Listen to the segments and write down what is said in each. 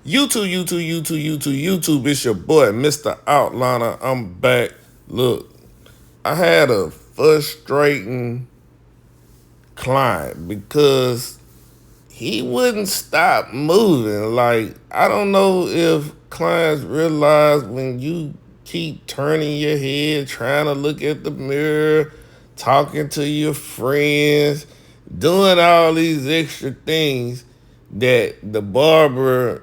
YouTube. It's your boy, Mr. Outliner. I'm back. Look, I had a frustrating client because he wouldn't stop moving. Like, I don't know if clients realize when you keep turning your head, trying to look at the mirror, talking to your friends, doing all these extra things that the barber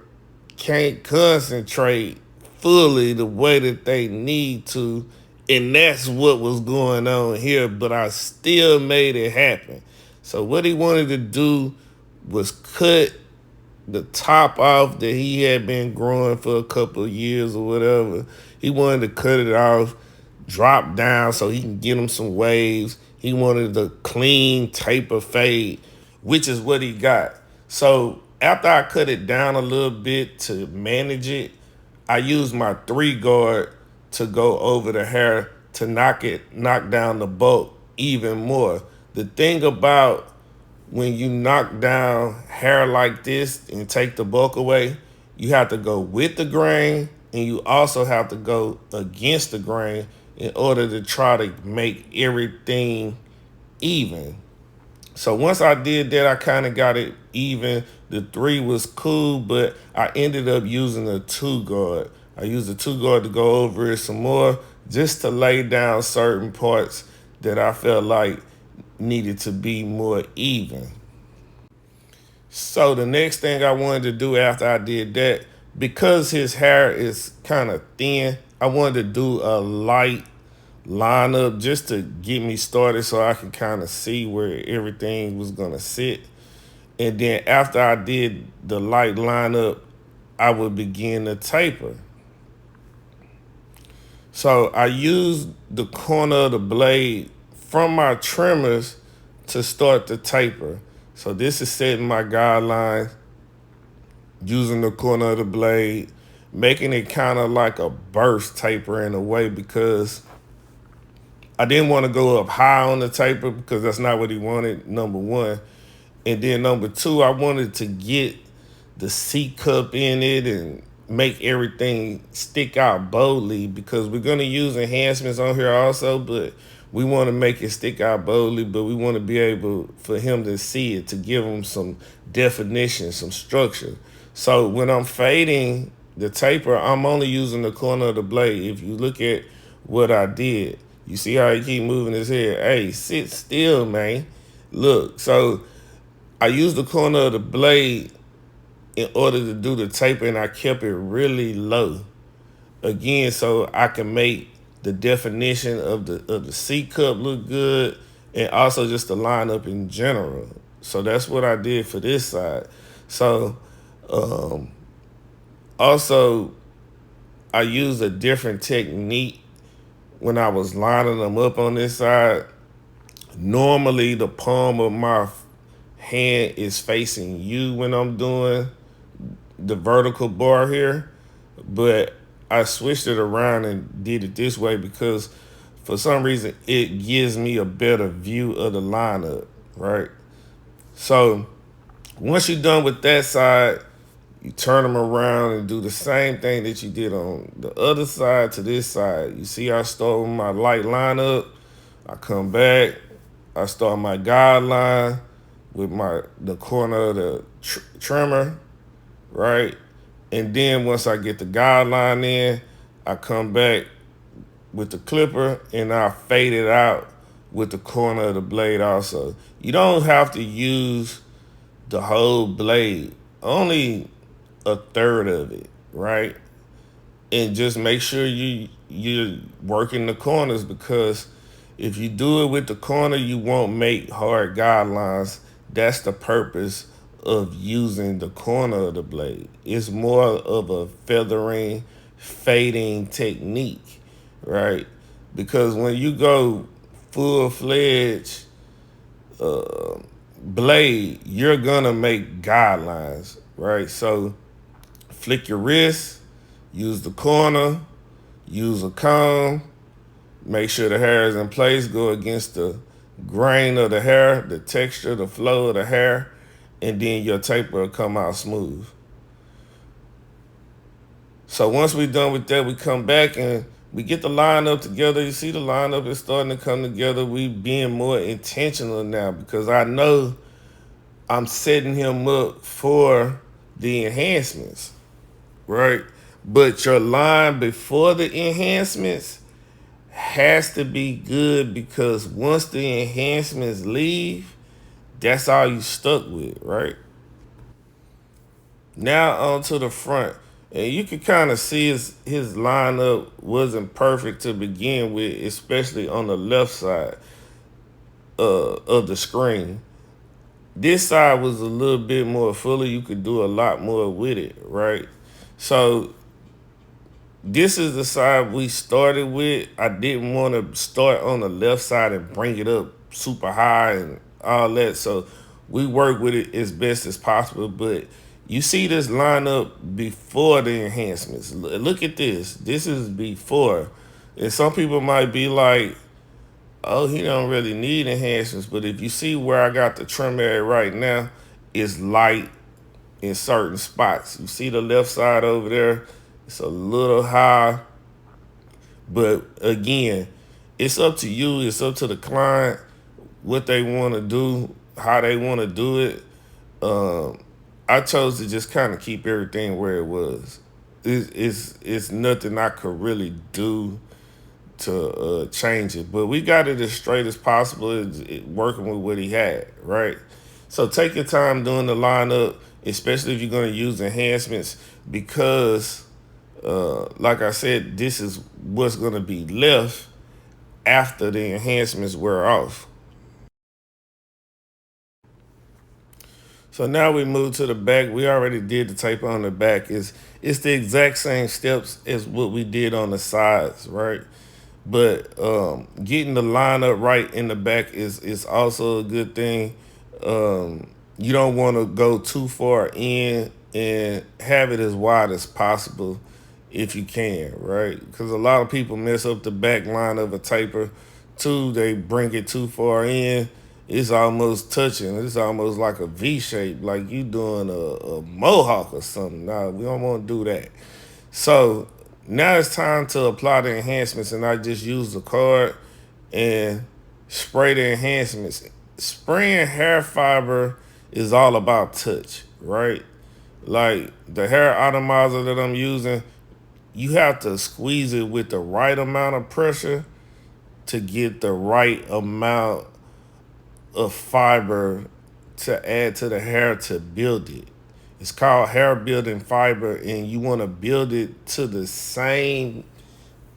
can't concentrate fully the way that they need to. And that's what was going on here, but I still made it happen. So what he wanted to do was cut the top off that he had been growing for a couple of years or whatever. He wanted to cut it off, drop down so he can get him some waves. He wanted the clean taper fade, which is what he got. So after I cut it down a little bit to manage it, I used my 3 guard to go over the hair to knock down the bulk even more. The thing about when you knock down hair like this and take the bulk away, you have to go with the grain and you also have to go against the grain in order to try to make everything even. So once I did that, I kind of got it even. The 3 was cool, but I ended up using a 2 guard. I used a 2 guard to go over it some more just to lay down certain parts that I felt like needed to be more even. So the next thing I wanted to do after I did that, because his hair is kind of thin, I wanted to do a light lineup just to get me started so I could kind of see where everything was going to sit. And then after I did the light lineup, I would begin to taper. So I used the corner of the blade from my trimmers to start the taper. So this is setting my guidelines, using the corner of the blade, making it kind of like a burst taper in a way because I didn't want to go up high on the taper because that's not what he wanted, number one. And then number two, I wanted to get the C cup in it and make everything stick out boldly because we're going to use enhancements on here also, but we want to make it stick out boldly, but we want to be able for him to see it, to give him some definition, some structure. So when I'm fading the taper, I'm only using the corner of the blade. If you look at what I did, you see how he keep moving his head. Hey, sit still, man. Look, so I used the corner of the blade in order to do the taper, and I kept it really low. Again, so I can make the definition of the C cup look good, and also just the lineup in general. So that's what I did for this side. So um, also I used a different technique when I was lining them up on this side. Normally the palm of my hand is facing you when I'm doing the vertical bar here, but I switched it around and did it this way because for some reason it gives me a better view of the lineup, right? So once you're done with that side, you turn them around and do the same thing that you did on the other side to this side. You see I start with my light lineup, I come back, I start my guideline with the corner of the trimmer, right? And then once I get the guideline in, I come back with the clipper and I fade it out with the corner of the blade also. You don't have to use the whole blade, only a third of it, right? And just make sure you're working the corners because if you do it with the corner, you won't make hard guidelines. That's the purpose of using the corner of the blade. It's more of a feathering, fading technique, right? Because when you go full-fledged blade, you're gonna make guidelines, right? So flick your wrist, use the corner, use a comb, make sure the hair is in place, go against the grain of the hair, the texture, the flow of the hair, and then your taper will come out smooth. So once we're done with that, we come back and we get the lineup together. You see the lineup is starting to come together. We being more intentional now because I know I'm setting him up for the enhancements, right? But your line before the enhancements has to be good because once the enhancements leave, that's all you stuck with, right? Now onto the front. And you can kind of see his lineup wasn't perfect to begin with, especially on the left side of the screen. This side was a little bit more fuller. You could do a lot more with it, right? So this is the side we started with. I didn't want to start on the left side and bring it up super high and all that. So we work with it as best as possible. But you see this lineup before the enhancements. Look at this. This is before. And some people might be like, oh, he don't really need enhancements. But if you see where I got the trim at right now, it's light in certain spots. You see the left side over there, it's a little high. But again, it's up to you, it's up to the client, what they want to do, how they want to do it. I chose to just kind of keep everything where it was. It's nothing I could really do to change it. But we got it as straight as possible, working with what he had, right? So take your time doing the lineup, especially if you're going to use enhancements, because, like I said, this is what's going to be left after the enhancements wear off. So now we move to the back. We already did the taper on the back. It's the exact same steps as what we did on the sides, right? But getting the lineup right in the back is also a good thing. You don't want to go too far in and have it as wide as possible if you can, right? Because a lot of people mess up the back line of a taper. Too, they bring it too far in. It's almost touching. It's almost like a V shape, like you doing a mohawk or something. Nah, we don't want to do that. So now it's time to apply the enhancements, and I just use the card and spray the enhancements. Spraying hair fiber is all about touch, right? Like the hair atomizer that I'm using, you have to squeeze it with the right amount of pressure to get the right amount of fiber to add to the hair to build it. It's called hair building fiber, and you want to build it to the same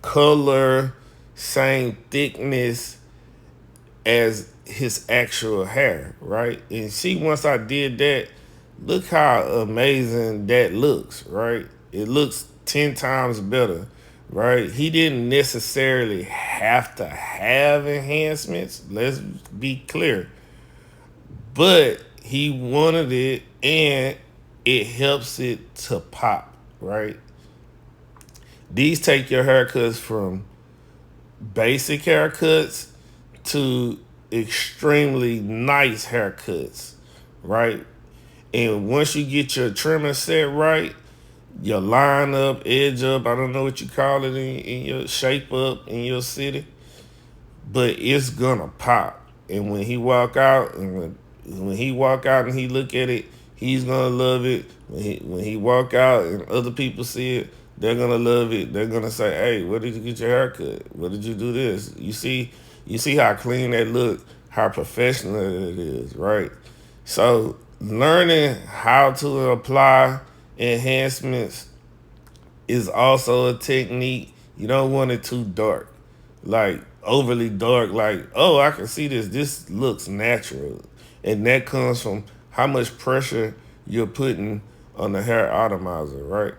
color, same thickness as his actual hair, right? And see, once I did that, look how amazing that looks, right? It looks 10 times better, right? He didn't necessarily have to have enhancements, let's be clear, but he wanted it, and it helps it to pop, right? These take your haircuts from basic haircuts to extremely nice haircuts, right? And once you get your trimmer set right, your line up, edge up, I don't know what you call it in your shape up in your city, but it's gonna pop. And when he walk out, and when he walk out and he look at it, he's gonna love it. When he walk out and other people see it, they're gonna love it. They're gonna say, "Hey, where did you get your haircut? Where did you do this?" You see how clean that look, how professional it is, right? So learning how to apply enhancements is also a technique. You don't want it too dark, like overly dark, like, oh, I can see this. This looks natural. And that comes from how much pressure you're putting on the hair atomizer, right?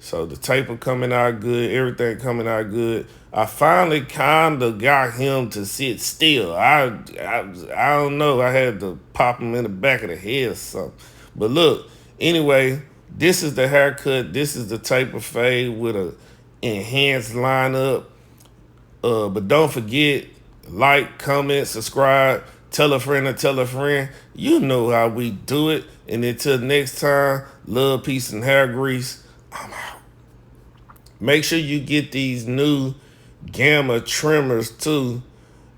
So the taper coming out good, everything coming out good. I finally kind of got him to sit still. I don't know. I had to pop him in the back of the head or something. But look, anyway, this is the haircut. This is the taper fade with a enhanced lineup. But don't forget, like, comment, subscribe, tell a friend to tell a friend. You know how we do it. And until next time, love, peace, and hair grease. I'm out. Make sure you get these new gamma trimmers too.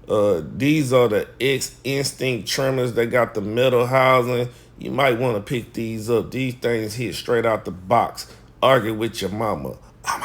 These are the X Instinct trimmers. They got the metal housing. You might want to pick these up. These things hit straight out the box. Argue with your mama. I'm